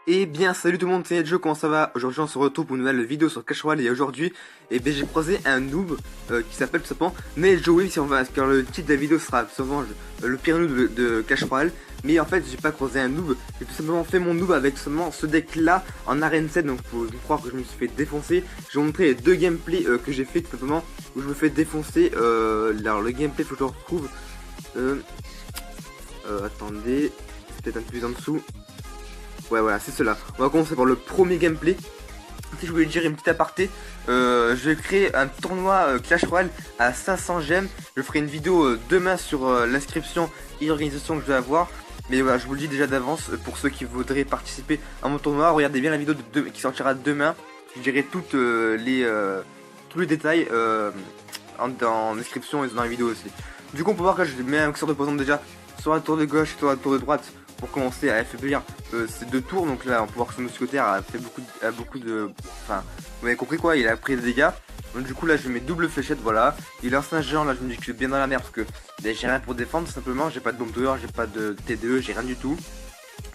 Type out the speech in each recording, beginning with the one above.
Eh bien salut tout le monde, c'est Joe, comment ça va? Aujourd'hui on se retrouve pour une nouvelle vidéo sur Clash Royale et aujourd'hui j'ai croisé un noob qui s'appelle tout simplement Joey, si on va, car le titre de la vidéo sera tout simplement le pire noob de Clash Royale. Mais en fait j'ai pas croisé un noob, j'ai tout simplement fait mon noob avec seulement ce deck là en arène 7, donc faut croire que je me suis fait défoncer. Je vais vous montrer les deux gameplays que j'ai fait tout simplement où je me fais défoncer. Alors le gameplay faut que je le retrouve. Attendez, c'est peut-être un peu plus en dessous. Ouais voilà, c'est cela. On va commencer par le premier gameplay. Si je voulais dire une petite aparté, je vais créer un tournoi Clash Royale à 500 gemmes. Je ferai une vidéo demain sur l'inscription et l'organisation que je vais avoir. Mais voilà, je vous le dis déjà d'avance, pour ceux qui voudraient participer à mon tournoi, regardez bien la vidéo qui sortira demain. Je dirai tous les détails en description et dans la vidéo aussi. Du coup on peut voir que je mets un curseur de poison déjà sur la tour de gauche et sur la tour de droite pour commencer à affaiblir ces deux tours. Donc là on peut voir que ce mousquetaire a fait beaucoup de... Enfin vous avez compris quoi, il a pris des dégâts. Donc du coup là je mets double fléchette, voilà. Il lance un géant, là je me dis que je suis bien dans la merde parce que j'ai rien pour défendre tout simplement. J'ai pas de bombe dehors, j'ai pas de TDE, j'ai rien du tout.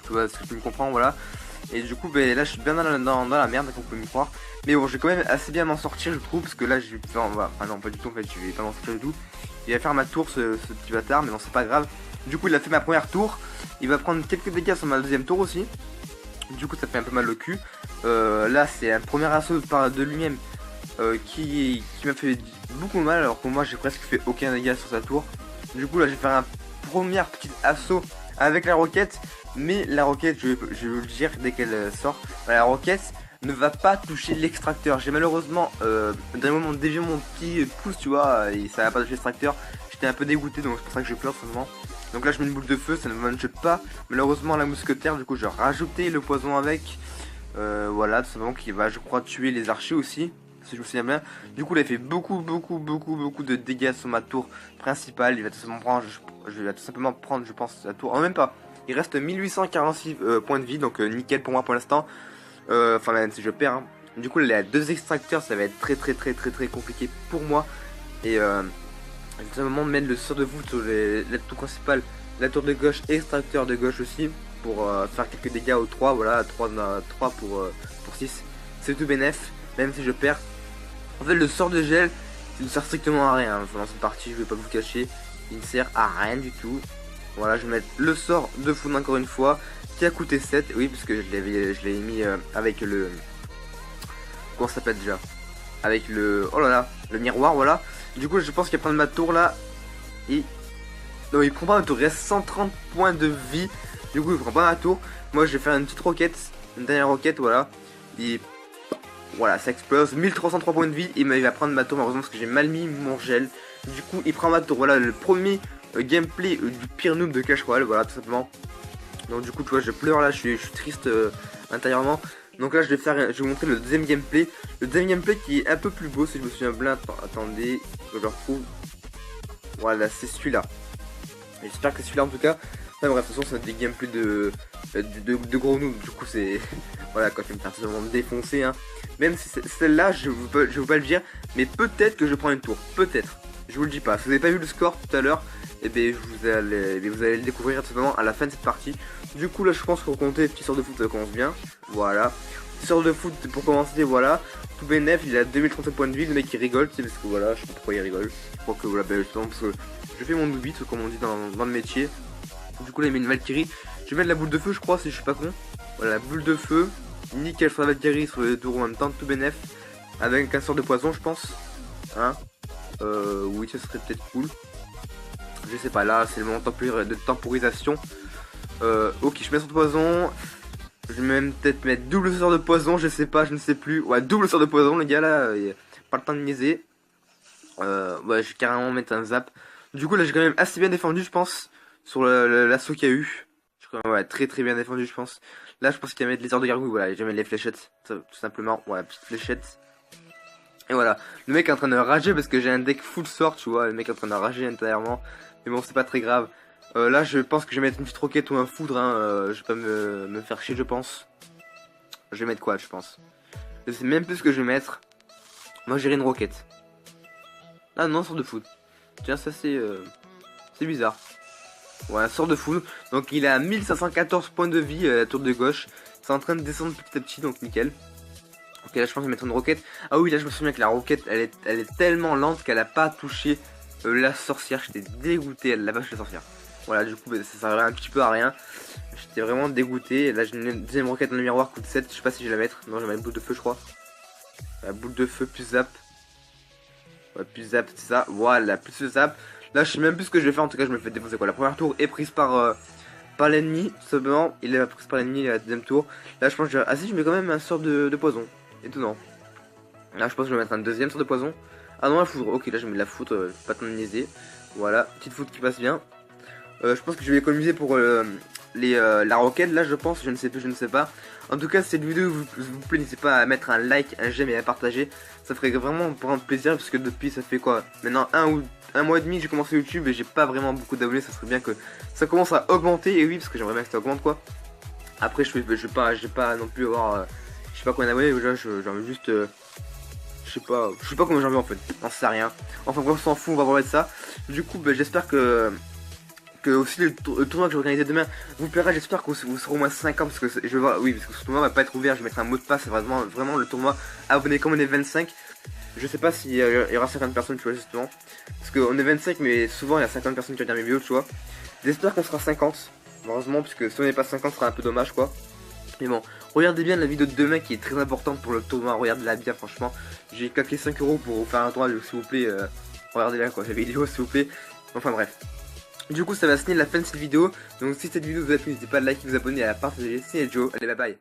Tu vois ce que tu me comprends, voilà. Et du coup là je suis bien dans la merde comme vous pouvez me croire. Mais bon je vais quand même assez bien m'en sortir je trouve, parce que là je vais faire... Enfin non pas du tout en fait, je vais pas m'en sortir du tout. Il va faire ma tour ce petit bâtard, mais non c'est pas grave. Du coup il a fait ma première tour. Il va prendre quelques dégâts sur ma deuxième tour aussi. Du coup ça fait un peu mal au cul. Là c'est un premier assaut de lui-même qui m'a fait beaucoup mal, alors que moi j'ai presque fait aucun dégât sur sa tour. Du coup là je vais faire un premier petit assaut avec la roquette. Mais la roquette, je vais vous le dire dès qu'elle sort, la roquette ne va pas toucher l'extracteur. J'ai malheureusement d'un moment dévié mon petit pouce, tu vois, et ça va pas toucher l'extracteur. J'étais un peu dégoûté, donc c'est pour ça que je pleure seulement. Donc là je mets une boule de feu, ça ne me one-shot pas malheureusement la mousquetaire. Du coup je vais rajouter le poison avec. Voilà, tout simplement qui va je crois tuer les archers aussi, si je me souviens bien. Du coup il a fait beaucoup de dégâts sur ma tour principale. Il va tout simplement prendre, je vais tout simplement prendre je pense la tour, même pas. Il reste 1846 points de vie, donc nickel pour moi pour l'instant. Enfin même si je perds hein. Du coup là, il y a deux extracteurs, ça va être très compliqué pour moi. Et je vais tout simplement mettre le sort de voûte sur la tour principale, la tour de gauche et extracteur de gauche aussi, pour faire quelques dégâts aux 3, voilà, 3 pour 6. C'est tout bénef, même si je perds. En fait le sort de gel, il ne sert strictement à rien, hein. Dans cette partie je vais pas vous cacher, il ne sert à rien du tout. Voilà, je vais mettre le sort de foudre encore une fois, qui a coûté 7, oui, parce que je l'ai mis avec le... Comment ça s'appelle déjà? Avec le... Oh là là, le miroir, voilà. Du coup, je pense qu'il va prendre ma tour là. Et... Non, il prend pas ma tour, il reste 130 points de vie. Du coup, il prend pas ma tour. Moi, je vais faire une petite roquette, une dernière roquette, voilà. Et... Voilà, ça explose, 1303 points de vie. Et il va prendre ma tour, malheureusement, parce que j'ai mal mis mon gel. Du coup, il prend ma tour, voilà, le premier... gameplay du pire noob de Clash Royale, voilà tout simplement. Donc du coup tu vois je pleure là, je suis triste intérieurement. Donc là je vais vous montrer le deuxième gameplay. Le deuxième gameplay qui est un peu plus beau si je me souviens bien. Attendez, je le retrouve. Voilà c'est celui-là. J'espère que celui-là en tout cas. Enfin, bref de toute façon c'est des gameplays de gros noobs. Du coup c'est... Voilà quand je vais me faire totalement défoncer hein. Même si celle-là je vous pas le dire. Mais peut-être que je prends une tour, peut-être. Je vous le dis pas, si vous n'avez pas vu le score tout à l'heure, et bien vous allez le découvrir tout simplement à la fin de cette partie. Du coup là je pense qu'on compter petit sort de foot ça commence bien. Voilà. Petit sort de foot pour commencer, voilà. Tout bénef, il a 2037 points de vie, le mec il rigole, tu sais, parce que voilà, je sais pas pourquoi il rigole. Je crois que voilà, ben, justement parce que je fais mon noobit, comme on dit dans le métier. Du coup là il met une Valkyrie. Je vais mettre la boule de feu je crois si je suis pas con. Voilà la boule de feu. Nickel sur la Valkyrie sur les tours en même temps, tout bénef. Avec un sort de poison je pense. Hein. Oui, ça serait peut-être cool. Je sais pas, là c'est le moment de temporisation. Ok, je mets sur poison. Je vais même peut-être mettre double sort de poison, je sais pas, je ne sais plus. Ouais, double sort de poison, les gars, là, pas le temps de niaiser. Ouais, je vais carrément mettre un zap. Du coup, là j'ai quand même assez bien défendu, je pense, sur l'assaut qu'il y a eu. Ouais, très bien défendu, je pense. Là, je pense qu'il va mettre les heures de gargouille, voilà, je vais mettre les fléchettes, tout simplement. Ouais, petite fléchette. Et voilà, le mec est en train de rager parce que j'ai un deck full sort, tu vois, le mec est en train de rager intérieurement. Mais bon, c'est pas très grave. Là, je pense que je vais mettre une petite roquette ou un foudre, hein. Je vais pas me faire chier, je pense. Je vais mettre quoi, je pense. Je sais même plus ce que je vais mettre. Moi, j'irai une roquette. Ah non, sort de foudre. Tiens, ça c'est bizarre. Ouais, sort de foudre. Donc, il a 1514 points de vie à la tour de gauche. C'est en train de descendre petit à petit, donc nickel. Ok, là je pense que je vais mettre une roquette. Ah oui, là je me souviens que la roquette elle est tellement lente qu'elle a pas touché la sorcière. J'étais dégoûté, elle l'a pas touché la sorcière. Voilà, du coup bah, ça servait un petit peu à rien. J'étais vraiment dégoûté. Là j'ai une deuxième roquette dans le miroir, coûte 7. Je sais pas si je vais la mettre. Non, je vais mettre boule de feu, je crois. La boule de feu plus zap. Ouais, plus zap, c'est ça. Voilà, plus le zap. Là je sais même plus ce que je vais faire. En tout cas, je me fais défoncer quoi. La première tour est prise par l'ennemi. Simplement, il est prise par l'ennemi. La deuxième tour. Là je pense que je... Ah si, je mets quand même un sort de poison. Étonnant. Là je pense que je vais mettre un deuxième sort de poison. Ah non, la foudre. Ok, là je mets de la foudre, pas tant niaiser. Voilà, petite foudre qui passe bien. Je pense que je vais économiser pour la roquette. Là je pense, je ne sais plus, je ne sais pas. En tout cas, si cette vidéo vous plaît, n'hésitez pas à mettre un like, un j'aime et à partager. Ça ferait vraiment pour un plaisir parce que depuis ça fait quoi, maintenant un mois et demi que j'ai commencé YouTube et j'ai pas vraiment beaucoup d'abonnés. Ça serait bien que ça commence à augmenter. Et oui, parce que j'aimerais bien que ça augmente quoi. Après je vais pas non plus avoir je sais pas combien d'abonnés. Déjà j'en veux juste je sais pas combien j'en veux en fait, j'en sais rien. Enfin bref, on s'en fout, on va voir de ça. Du coup bah, j'espère que aussi le tournoi que je vais organiser demain vous plaira. J'espère que vous serez au moins 50 parce que je vais voir, oui, parce que ce tournoi va pas être ouvert. Je vais mettre un mot de passe, c'est vraiment le tournoi abonné comme on est 25. Je sais pas s'il y aura 50 personnes, tu vois, justement, parce qu'on est 25 mais souvent il y a 50 personnes qui regardent mes vidéos, tu vois. J'espère qu'on sera 50 heureusement, parce que si on n'est pas 50 ce sera un peu dommage quoi. Mais bon, regardez bien la vidéo de demain qui est très importante pour le tournoi. Regardez-la bien, franchement. J'ai claqué 5 € pour vous faire un tournoi, s'il vous plaît. Regardez-la quoi, la vidéo, s'il vous plaît. Enfin bref. Du coup, ça va signer la fin de cette vidéo. Donc si cette vidéo vous a plu, n'hésitez pas à liker, vous abonner et à la partager. C'est Joe, allez bye bye.